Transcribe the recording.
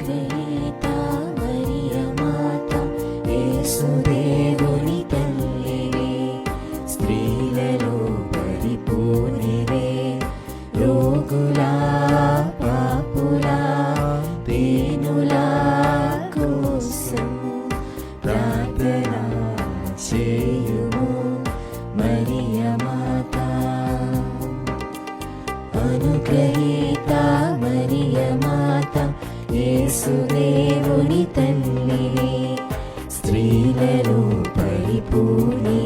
అనుగ్రహీత మరియ మాత యేసుదేవుని తల్లివే, స్త్రీలలో పరిపూర్ణివే, రోగులా పాపులా దీనులా కోసం ప్రార్థన చేయుము మరియ మాత. అనుగ్రహీత మరియ మాత యేసుదేవుని తల్లివే, స్త్రీలలో పరిపూర్ణి